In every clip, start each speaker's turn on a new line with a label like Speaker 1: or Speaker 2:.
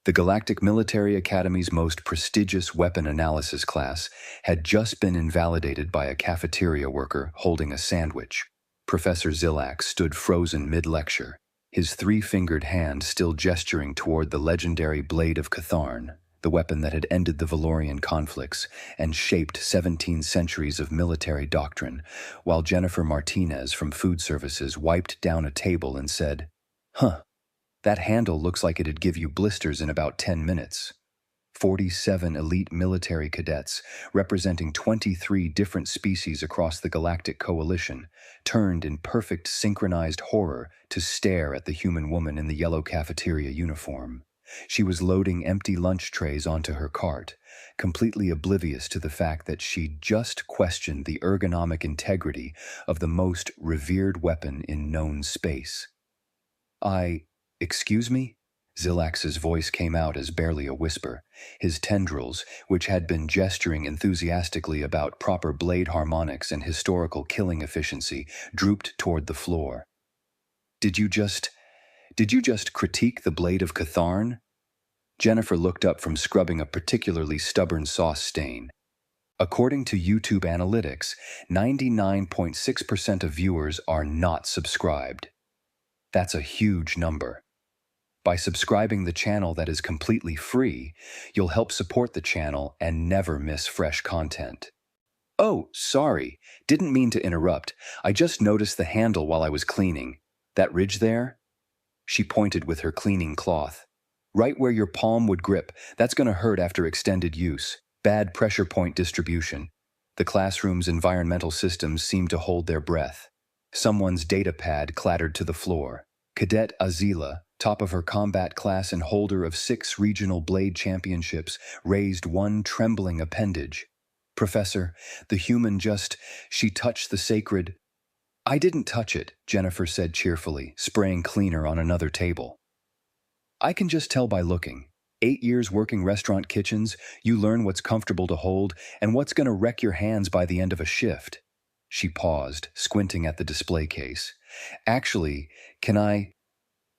Speaker 1: The Galactic Military Academy's most prestigious weapon analysis class had just been invalidated by a cafeteria worker holding a sandwich. Professor Zilak stood frozen mid-lecture, his three-fingered hand still gesturing toward the legendary Blade of Catharn, the weapon that had ended the Valorian conflicts and shaped 17 centuries of military doctrine, while Jennifer Martinez from Food Services wiped down a table and said, "Huh, that handle looks like it'd give you blisters in about 10 minutes." 47 elite military cadets, representing 23 different species across the Galactic Coalition, turned in perfect synchronized horror to stare at the human woman in the yellow cafeteria uniform. She was loading empty lunch trays onto her cart, completely oblivious to the fact that she'd just questioned the ergonomic integrity of the most revered weapon in known space. Excuse me?" Zilax's voice came out as barely a whisper. His tendrils, which had been gesturing enthusiastically about proper blade harmonics and historical killing efficiency, drooped toward the floor. Did you just critique the Blade of Catharn?" Jennifer looked up from scrubbing a particularly stubborn sauce stain. According to YouTube analytics, 99.6% of viewers are not subscribed. That's a huge number. By subscribing the channel that is completely free, you'll help support the channel and never miss fresh content. "Oh, sorry, didn't mean to interrupt. I just noticed the handle while I was cleaning. That ridge there?" She pointed with her cleaning cloth. "Right where your palm would grip. That's gonna hurt after extended use. Bad pressure point distribution." The classroom's environmental systems seemed to hold their breath. Someone's data pad clattered to the floor. Cadet Azila, top of her combat class and holder of 6 regional blade championships, raised one trembling appendage. "Professor, the human she touched the sacred—" "I didn't touch it," Jennifer said cheerfully, spraying cleaner on another table. "I can just tell by looking. 8 years working restaurant kitchens, you learn what's comfortable to hold and what's gonna wreck your hands by the end of a shift." She paused, squinting at the display case. "Actually, can I—"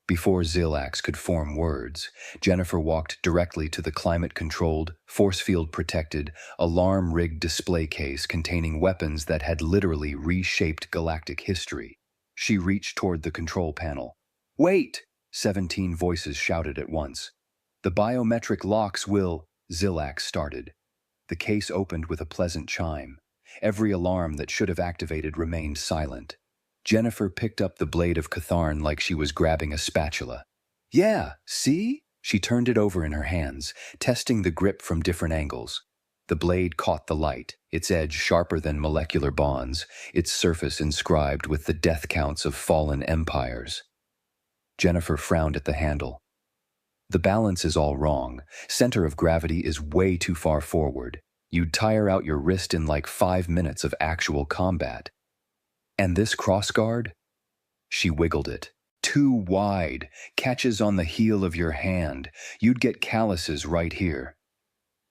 Speaker 1: Before Zilax could form words, Jennifer walked directly to the climate-controlled, force-field-protected, alarm-rigged display case containing weapons that had literally reshaped galactic history. She reached toward the control panel. "Wait!" 17 voices shouted at once. "The biometric locks will—" Zilax started. The case opened with a pleasant chime. Every alarm that should have activated remained silent. Jennifer picked up the Blade of Catharn like she was grabbing a spatula. "Yeah, see?" She turned it over in her hands, testing the grip from different angles. The blade caught the light, its edge sharper than molecular bonds, its surface inscribed with the death counts of fallen empires. Jennifer frowned at the handle. "The balance is all wrong. Center of gravity is way too far forward. You'd tire out your wrist in like 5 minutes of actual combat. And this crossguard?" She wiggled it. "Too wide. Catches on the heel of your hand. You'd get calluses right here."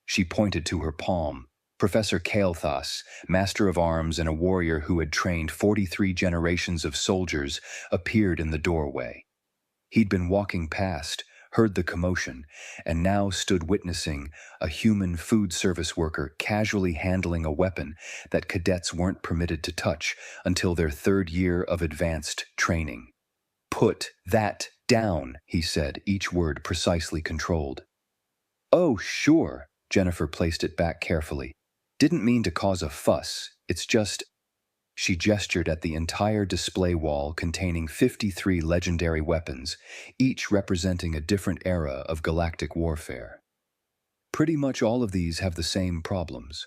Speaker 1: She pointed to her palm. Professor Kael'thas, master of arms and a warrior who had trained 43 generations of soldiers, appeared in the doorway. He'd been walking past, heard the commotion, and now stood witnessing a human food service worker casually handling a weapon that cadets weren't permitted to touch until their 3rd year of advanced training. "Put that down," he said, each word precisely controlled. "Oh, sure," Jennifer placed it back carefully. "Didn't mean to cause a fuss, it's just—" She gestured at the entire display wall containing 53 legendary weapons, each representing a different era of galactic warfare. "Pretty much all of these have the same problems.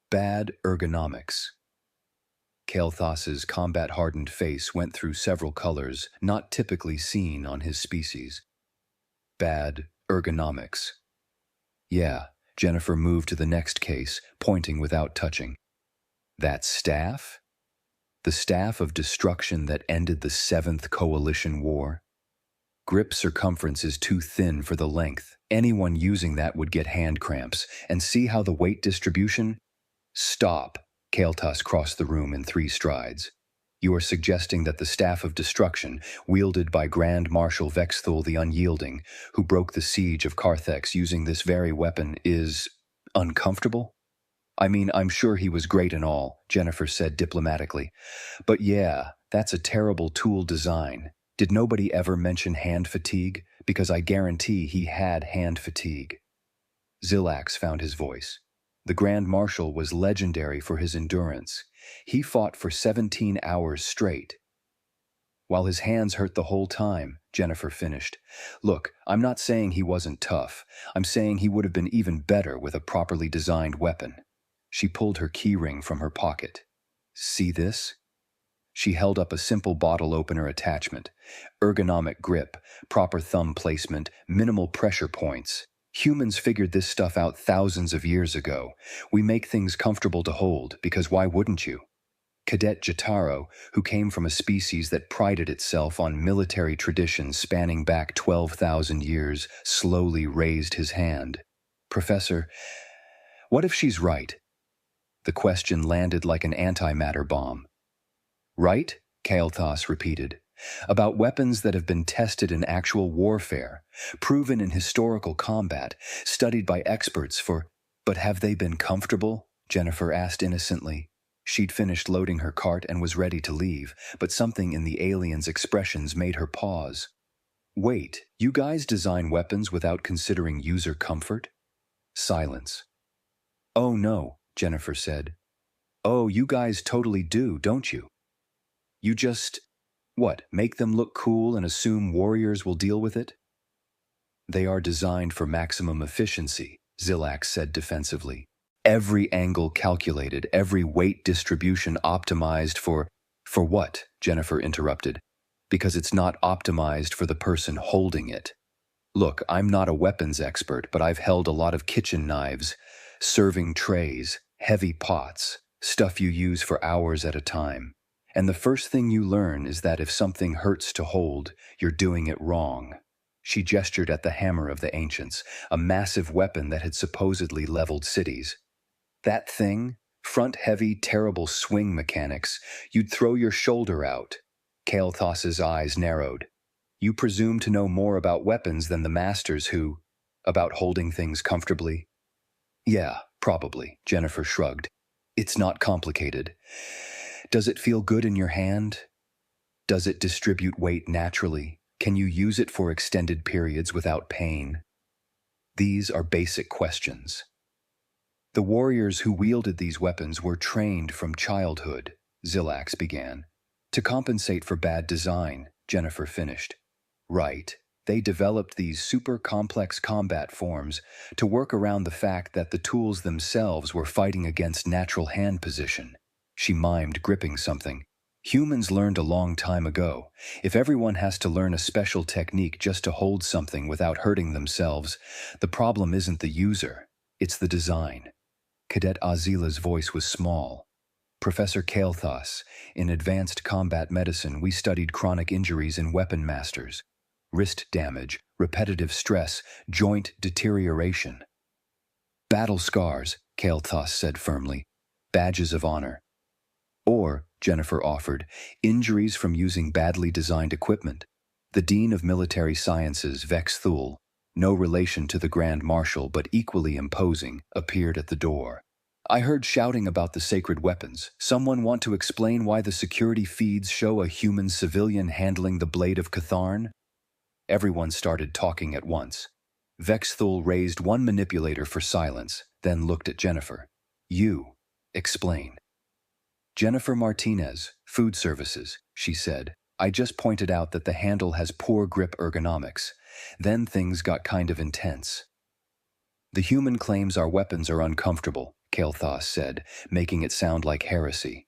Speaker 1: Bad ergonomics." Kael'thas's combat-hardened face went through several colors not typically seen on his species. "Bad ergonomics." "Yeah," Jennifer moved to the next case, pointing without touching. "That staff? The staff of destruction that ended the 7th Coalition War? Grip circumference is too thin for the length. Anyone using that would get hand cramps. And see how the weight distribution—" "Stop." Kael'thas crossed the room in 3 strides. You are suggesting that the staff of destruction, wielded by Grand Marshal Vexthul the Unyielding, who broke the siege of Carthex using this very weapon, is uncomfortable? I mean, I'm sure he was great and all, Jennifer said diplomatically. But yeah, that's a terrible tool design. Did nobody ever mention hand fatigue? Because I guarantee he had hand fatigue. Zilax found his voice. The Grand Marshal was legendary for his endurance. He fought for 17 hours straight. While his hands hurt the whole time, Jennifer finished. Look, I'm not saying he wasn't tough. I'm saying he would have been even better with a properly designed weapon. She pulled her keyring from her pocket. See this? She held up a simple bottle opener attachment. Ergonomic grip, proper thumb placement, minimal pressure points. Humans figured this stuff out thousands of years ago. We make things comfortable to hold, because why wouldn't you? Cadet Jataro, who came from a species that prided itself on military traditions spanning back 12,000 years, slowly raised his hand. Professor, what if she's right? The question landed like an antimatter bomb. Right? Kael'thas repeated. About weapons that have been tested in actual warfare, proven in historical combat, studied by experts for... But have they been comfortable? Jennifer asked innocently. She'd finished loading her cart and was ready to leave, but something in the alien's expressions made her pause. Wait, you guys design weapons without considering user comfort? Silence. Oh no, Jennifer said. Oh, you guys totally do, don't you? You just, make them look cool and assume warriors will deal with it? They are designed for maximum efficiency, Zilax said defensively. Every angle calculated, every weight distribution optimized for... For what? Jennifer interrupted. Because it's not optimized for the person holding it. Look, I'm not a weapons expert, but I've held a lot of kitchen knives, serving trays, heavy pots, stuff you use for hours at a time. And the first thing you learn is that if something hurts to hold, you're doing it wrong. She gestured at the hammer of the ancients, a massive weapon that had supposedly leveled cities. That thing, front-heavy, terrible swing mechanics, you'd throw your shoulder out. Kael'thas's eyes narrowed. You presume to know more about weapons than the masters who... About holding things comfortably? Yeah, probably, Jennifer shrugged. It's not complicated. Does it feel good in your hand? Does it distribute weight naturally? Can you use it for extended periods without pain? These are basic questions. The warriors who wielded these weapons were trained from childhood, Zilax began. To compensate for bad design, Jennifer finished. Right, they developed these super complex combat forms to work around the fact that the tools themselves were fighting against natural hand position. She mimed gripping something. Humans learned a long time ago. If everyone has to learn a special technique just to hold something without hurting themselves, the problem isn't the user, it's the design. Cadet Azila's voice was small. Professor Kael'thas, in advanced combat medicine, we studied chronic injuries in weapon masters. Wrist damage, repetitive stress, joint deterioration. Battle scars, Kael'thas said firmly. Badges of honor. Or, Jennifer offered, injuries from using badly designed equipment. The Dean of Military Sciences, Vexthul, no relation to the Grand Marshal but equally imposing, appeared at the door. I heard shouting about the sacred weapons. Someone want to explain why the security feeds show a human civilian handling the blade of Catharn? Everyone started talking at once. Vexthul raised one manipulator for silence, then looked at Jennifer. You, explain. Jennifer Martinez, Food Services, she said. I just pointed out that the handle has poor grip ergonomics. Then things got kind of intense. The human claims our weapons are uncomfortable, Kael'thas said, making it sound like heresy.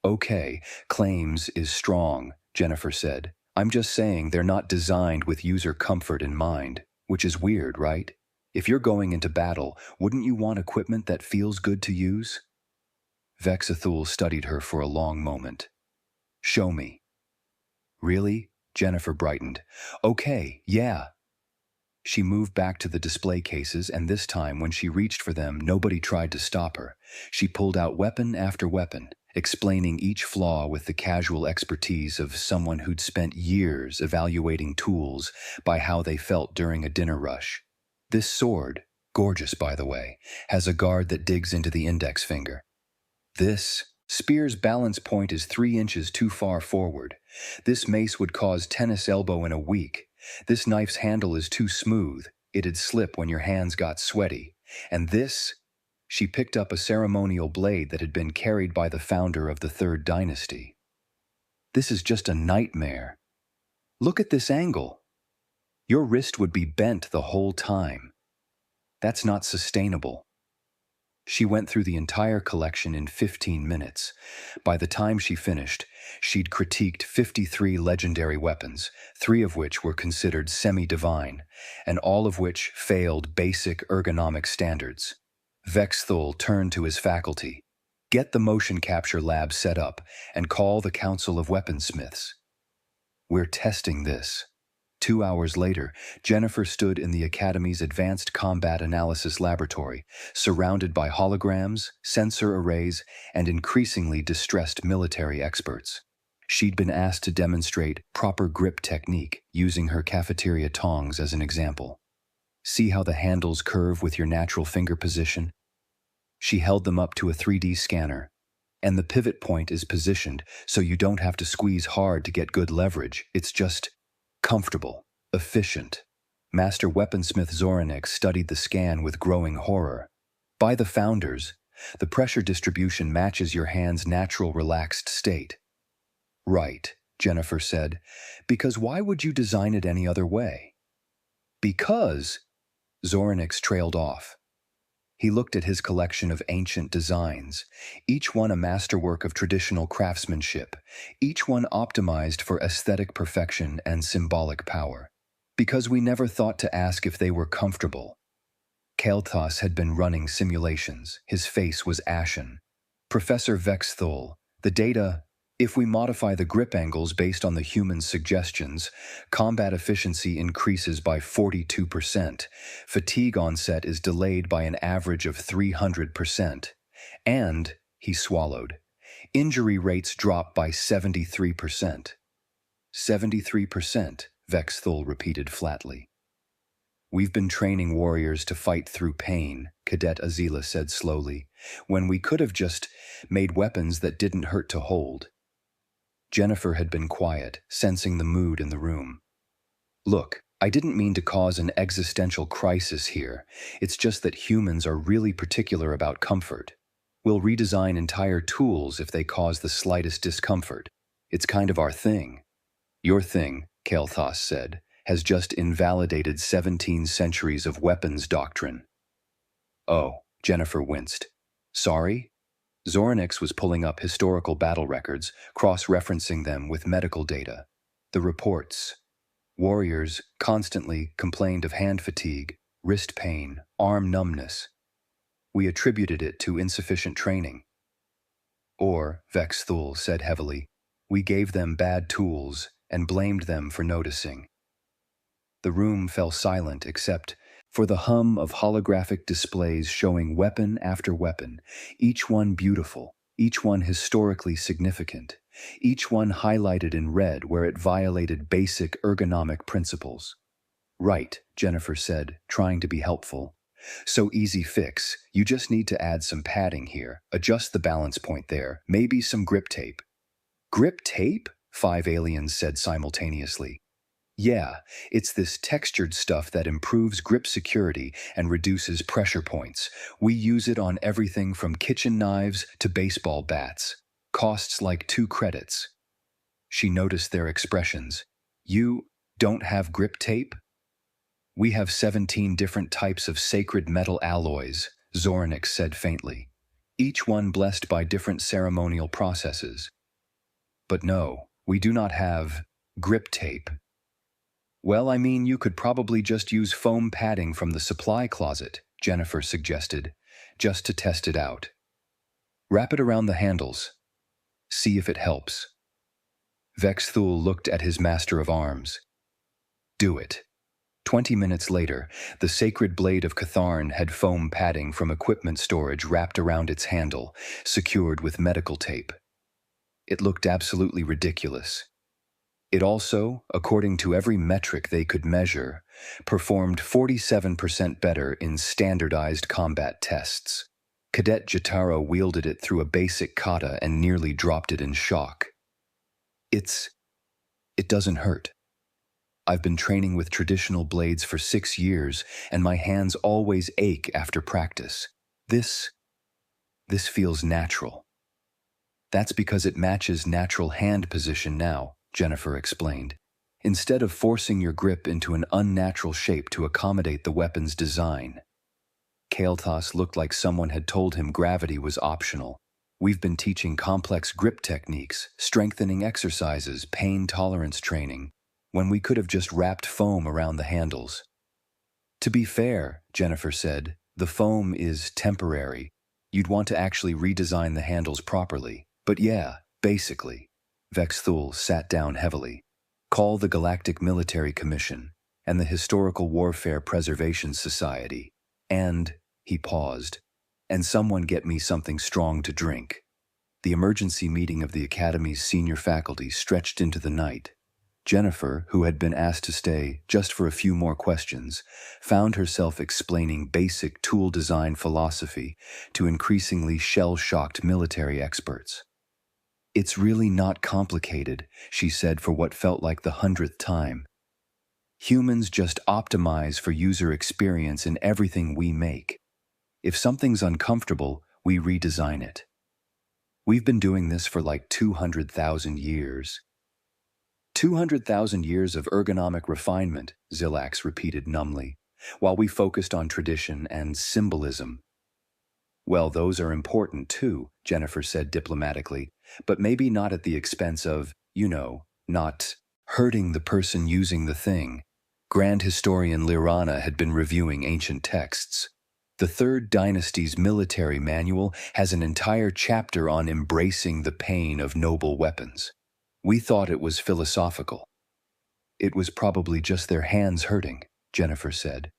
Speaker 1: Okay, claims is strong, Jennifer said. I'm just saying they're not designed with user comfort in mind, which is weird, right? If you're going into battle, wouldn't you want equipment that feels good to use? Vexthul studied her for a long moment. Show me. Really? Jennifer brightened. Okay, yeah. She moved back to the display cases, and this time when she reached for them, nobody tried to stop her. She pulled out weapon after weapon, explaining each flaw with the casual expertise of someone who'd spent years evaluating tools by how they felt during a dinner rush. This sword, gorgeous by the way, has a guard that digs into the index finger. This spear's balance point is 3 inches too far forward. This mace would cause tennis elbow in a week. This knife's handle is too smooth. It'd slip when your hands got sweaty. And this, she picked up a ceremonial blade that had been carried by the founder of the Third Dynasty. This is just a nightmare. Look at this angle. Your wrist would be bent the whole time. That's not sustainable. She went through the entire collection in 15 minutes. By the time she finished, she'd critiqued 53 legendary weapons, 3 of which were considered semi-divine, and all of which failed basic ergonomic standards. Vexthul turned to his faculty. Get the motion capture lab set up and call the Council of Weaponsmiths. We're testing this. 2 hours later, Jennifer stood in the Academy's Advanced Combat Analysis Laboratory, surrounded by holograms, sensor arrays, and increasingly distressed military experts. She'd been asked to demonstrate proper grip technique using her cafeteria tongs as an example. See how the handles curve with your natural finger position? She held them up to a 3D scanner, and the pivot point is positioned so you don't have to squeeze hard to get good leverage. It's just comfortable, efficient. Master weaponsmith Zoranik studied the scan with growing horror. By the founders, the pressure distribution matches your hand's natural relaxed state. Right, Jennifer said, because why would you design it any other way? Because, Zoranik trailed off. He looked at his collection of ancient designs, each one a masterwork of traditional craftsmanship, each one optimized for aesthetic perfection and symbolic power. Because we never thought to ask if they were comfortable. Kael'thas had been running simulations. His face was ashen. Professor Vexthul, the data, if we modify the grip angles based on the human suggestions, combat efficiency increases by 42%, fatigue onset is delayed by an average of 300%, and, he swallowed, injury rates drop by 73%. 73%, Vexthul repeated flatly. We've been training warriors to fight through pain, Cadet Azila said slowly, when we could have just made weapons that didn't hurt to hold. Jennifer had been quiet, sensing the mood in the room. Look, I didn't mean to cause an existential crisis here. It's just that humans are really particular about comfort. We'll redesign entire tools if they cause the slightest discomfort. It's kind of our thing. Your thing, Kael'thas said, has just invalidated 17 centuries of weapons doctrine. Oh, Jennifer winced. Sorry? Zoranik was pulling up historical battle records, cross-referencing them with medical data. The reports. Warriors constantly complained of hand fatigue, wrist pain, arm numbness. We attributed it to insufficient training. Or, Vexthul said heavily, we gave them bad tools and blamed them for noticing. The room fell silent except for the hum of holographic displays showing weapon after weapon, each one beautiful, each one historically significant, each one highlighted in red where it violated basic ergonomic principles. Right, Jennifer said, trying to be helpful. So easy fix, you just need to add some padding here, adjust the balance point there, maybe some grip tape. Grip tape? 5 aliens said simultaneously. Yeah, it's this textured stuff that improves grip security and reduces pressure points. We use it on everything from kitchen knives to baseball bats. Costs like 2 credits. She noticed their expressions. You don't have grip tape? We have 17 different types of sacred metal alloys, Zoranik said faintly, each one blessed by different ceremonial processes. But no, we do not have grip tape. Well, I mean, you could probably just use foam padding from the supply closet, Jennifer suggested, just to test it out. Wrap it around the handles. See if it helps. Vexthul looked at his master of arms. Do it. 20 minutes later, the sacred blade of Catharn had foam padding from equipment storage wrapped around its handle, secured with medical tape. It looked absolutely ridiculous. It also, according to every metric they could measure, performed 47% better in standardized combat tests. Cadet Jitaro wielded it through a basic kata and nearly dropped it in shock. It doesn't hurt. I've been training with traditional blades for 6 years, and my hands always ache after practice. This feels natural. That's because it matches natural hand position now, Jennifer explained. Instead of forcing your grip into an unnatural shape to accommodate the weapon's design. Kael'thas looked like someone had told him gravity was optional. We've been teaching complex grip techniques, strengthening exercises, pain tolerance training, when we could have just wrapped foam around the handles. To be fair, Jennifer said, the foam is temporary. You'd want to actually redesign the handles properly. But yeah, basically. Vexthul sat down heavily. Call the Galactic Military Commission and the Historical Warfare Preservation Society. And, he paused, and someone get me something strong to drink. The emergency meeting of the Academy's senior faculty stretched into the night. Jennifer, who had been asked to stay just for a few more questions, found herself explaining basic tool design philosophy to increasingly shell-shocked military experts. It's really not complicated, she said for what felt like the 100th time. Humans just optimize for user experience in everything we make. If something's uncomfortable, we redesign it. We've been doing this for like 200,000 years. 200,000 years of ergonomic refinement, Zilax repeated numbly, while we focused on tradition and symbolism. Well, those are important too, Jennifer said diplomatically, but maybe not at the expense of, not hurting the person using the thing. Grand historian Lirana had been reviewing ancient texts. The Third Dynasty's military manual has an entire chapter on embracing the pain of noble weapons. We thought it was philosophical. It was probably just their hands hurting, Jennifer said.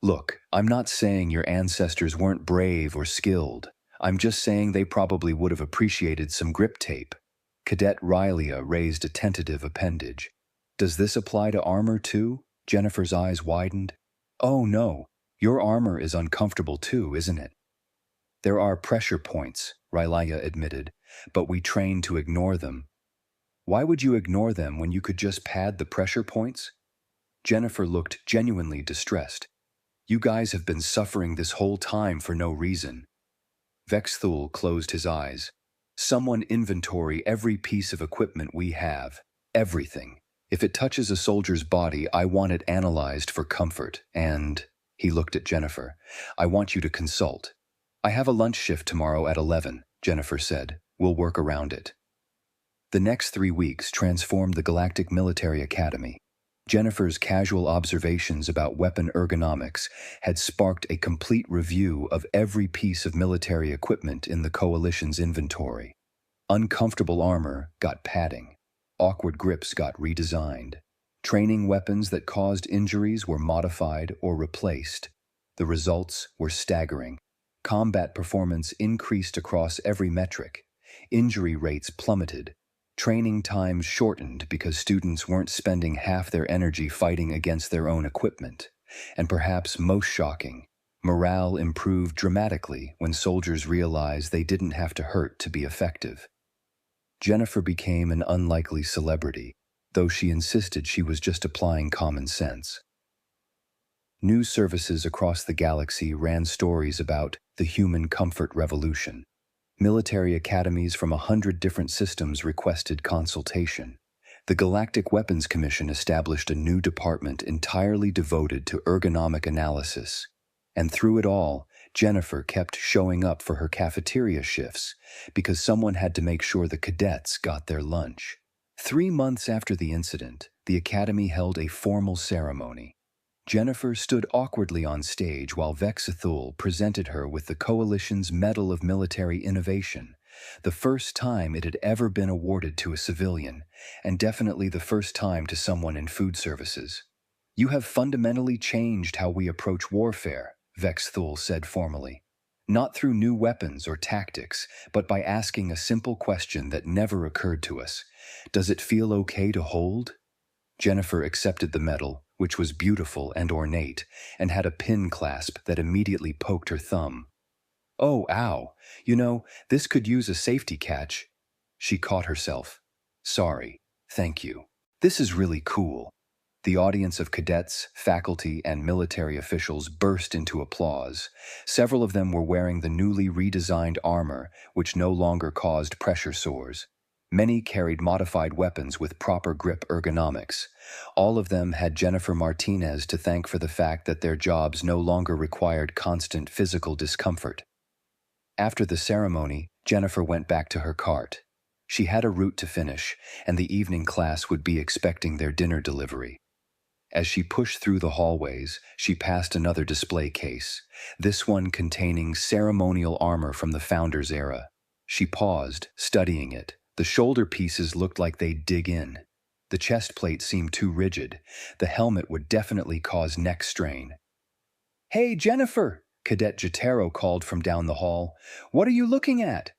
Speaker 1: Look, I'm not saying your ancestors weren't brave or skilled. I'm just saying they probably would have appreciated some grip tape. Cadet Rylia raised a tentative appendage. Does this apply to armor too? Jennifer's eyes widened. Oh no, your armor is uncomfortable too, isn't it? There are pressure points, Rylia admitted, but we train to ignore them. Why would you ignore them when you could just pad the pressure points? Jennifer looked genuinely distressed. You guys have been suffering this whole time for no reason. Vexthul closed his eyes. Someone inventory every piece of equipment we have. Everything. If it touches a soldier's body, I want it analyzed for comfort. And, he looked at Jennifer, I want you to consult. I have a lunch shift tomorrow at 11, Jennifer said. We'll work around it. The next 3 weeks transformed the Galactic Military Academy. Jennifer's casual observations about weapon ergonomics had sparked a complete review of every piece of military equipment in the Coalition's inventory. Uncomfortable armor got padding. Awkward grips got redesigned. Training weapons that caused injuries were modified or replaced. The results were staggering. Combat performance increased across every metric. Injury rates plummeted. Training times shortened because students weren't spending half their energy fighting against their own equipment. And perhaps most shocking, morale improved dramatically when soldiers realized they didn't have to hurt to be effective. Jennifer became an unlikely celebrity, though she insisted she was just applying common sense. News services across the galaxy ran stories about the human comfort revolution. Military academies from 100 different systems requested consultation. The Galactic Weapons Commission established a new department entirely devoted to ergonomic analysis. And through it all, Jennifer kept showing up for her cafeteria shifts because someone had to make sure the cadets got their lunch. 3 months after the incident, the Academy held a formal ceremony. Jennifer stood awkwardly on stage while Vexthul presented her with the Coalition's Medal of Military Innovation, the first time it had ever been awarded to a civilian, and definitely the first time to someone in food services. You have fundamentally changed how we approach warfare, Vexthul said formally. Not through new weapons or tactics, but by asking a simple question that never occurred to us. Does it feel okay to hold? Jennifer accepted the medal, which was beautiful and ornate, and had a pin clasp that immediately poked her thumb. Oh, ow. This could use a safety catch. She caught herself. Sorry. Thank you. This is really cool. The audience of cadets, faculty, and military officials burst into applause. Several of them were wearing the newly redesigned armor, which no longer caused pressure sores. Many carried modified weapons with proper grip ergonomics. All of them had Jennifer Martinez to thank for the fact that their jobs no longer required constant physical discomfort. After the ceremony, Jennifer went back to her cart. She had a route to finish, and the evening class would be expecting their dinner delivery. As she pushed through the hallways, she passed another display case, this one containing ceremonial armor from the Founders era. She paused, studying it. The shoulder pieces looked like they'd dig in. The chest plate seemed too rigid. The helmet would definitely cause neck strain. "Hey, Jennifer!" Cadet Jotaro called from down the hall. "What are you looking at?"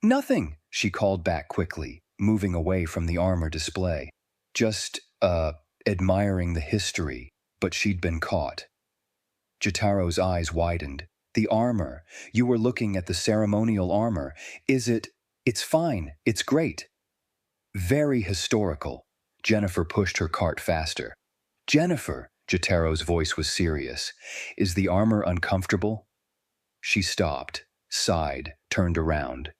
Speaker 1: "Nothing," she called back quickly, moving away from the armor display. Just, admiring the history, but she'd been caught. Jotaro's eyes widened. "The armor. You were looking at the ceremonial armor. Is it? It's fine. It's great." "Very historical." Jennifer pushed her cart faster. "Jennifer," Jotaro's voice was serious. "Is the armor uncomfortable?" She stopped, sighed, turned around.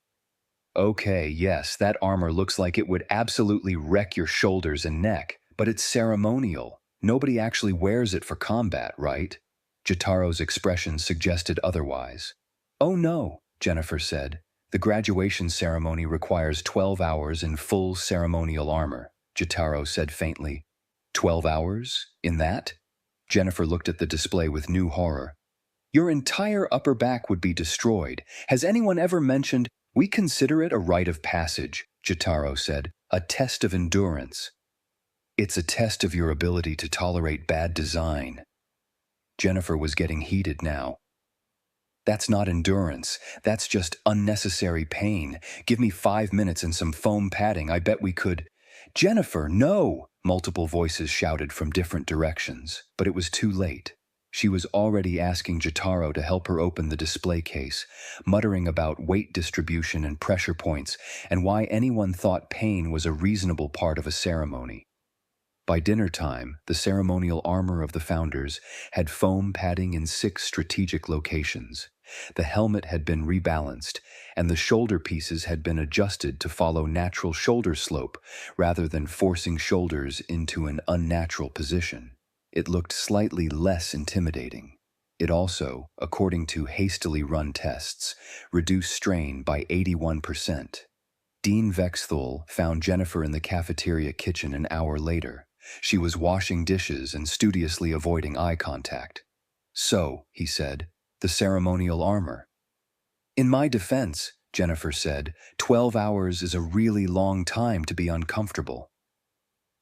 Speaker 1: "Okay, yes, that armor looks like it would absolutely wreck your shoulders and neck. But it's ceremonial. Nobody actually wears it for combat, right?" Jotaro's expression suggested otherwise. "Oh no," Jennifer said. "The graduation ceremony requires 12 hours in full ceremonial armor," Jotaro said faintly. 12 hours? In that? Jennifer looked at the display with new horror. "Your entire upper back would be destroyed. Has anyone ever mentioned—" "We consider it a rite of passage," Jotaro said. "A test of endurance." "It's a test of your ability to tolerate bad design." Jennifer was getting heated now. "That's not endurance. That's just unnecessary pain. Give me 5 minutes and some foam padding. I bet we could—" "Jennifer, no!" multiple voices shouted from different directions, but it was too late. She was already asking Jotaro to help her open the display case, muttering about weight distribution and pressure points and why anyone thought pain was a reasonable part of a ceremony. By dinner time, the ceremonial armor of the Founders had foam padding in 6 strategic locations. The helmet had been rebalanced, and the shoulder pieces had been adjusted to follow natural shoulder slope rather than forcing shoulders into an unnatural position. It looked slightly less intimidating. It also, according to hastily run tests, reduced strain by 81%. Dean Vexthul found Jennifer in the cafeteria kitchen an hour later. She was washing dishes and studiously avoiding eye contact. "So," he said, "the ceremonial armor." "In my defense," Jennifer said, 12 hours is a really long time to be uncomfortable."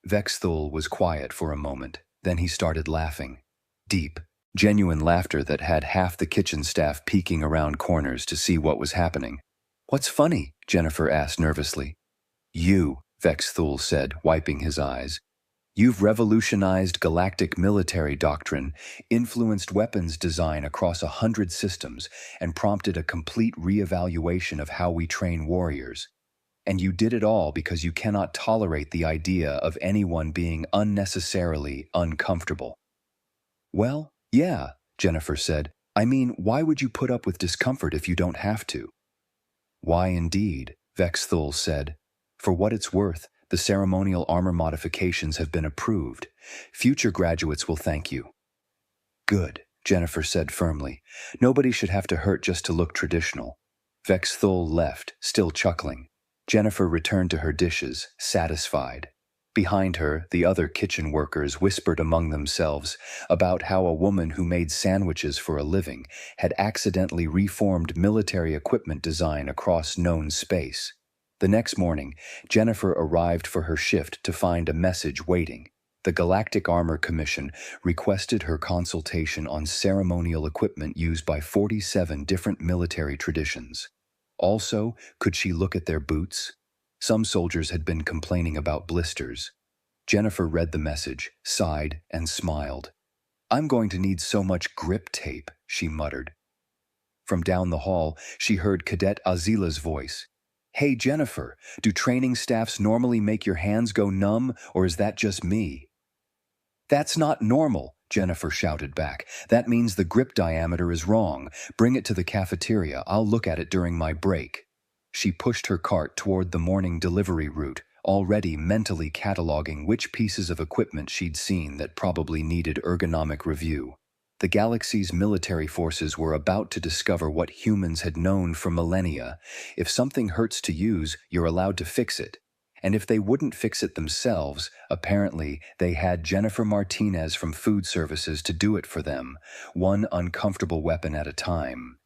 Speaker 1: Vexthul was quiet for a moment, then he started laughing. Deep, genuine laughter that had half the kitchen staff peeking around corners to see what was happening. "What's funny?" Jennifer asked nervously. "You," Vexthul said, wiping his eyes. "You've revolutionized galactic military doctrine, influenced weapons design across 100 systems, and prompted a complete reevaluation of how we train warriors. And you did it all because you cannot tolerate the idea of anyone being unnecessarily uncomfortable." "Well, yeah," Jennifer said. "I mean, why would you put up with discomfort if you don't have to?" "Why indeed," Vexthul said. "For what it's worth, the ceremonial armor modifications have been approved. Future graduates will thank you." "Good," Jennifer said firmly. "Nobody should have to hurt just to look traditional." Vexthul left, still chuckling. Jennifer returned to her dishes, satisfied. Behind her, the other kitchen workers whispered among themselves about how a woman who made sandwiches for a living had accidentally reformed military equipment design across known space. The next morning, Jennifer arrived for her shift to find a message waiting. The Galactic Armor Commission requested her consultation on ceremonial equipment used by 47 different military traditions. Also, could she look at their boots? Some soldiers had been complaining about blisters. Jennifer read the message, sighed, and smiled. "I'm going to need so much grip tape," she muttered. From down the hall, she heard Cadet Azila's voice. "Hey, Jennifer, do training staffs normally make your hands go numb, or is that just me?" "That's not normal," Jennifer shouted back. "That means the grip diameter is wrong. Bring it to the cafeteria. I'll look at it during my break." She pushed her cart toward the morning delivery route, already mentally cataloging which pieces of equipment she'd seen that probably needed ergonomic review. The galaxy's military forces were about to discover what humans had known for millennia. If something hurts to use, you're allowed to fix it. And if they wouldn't fix it themselves, apparently they had Jennifer Martinez from Food Services to do it for them, one uncomfortable weapon at a time.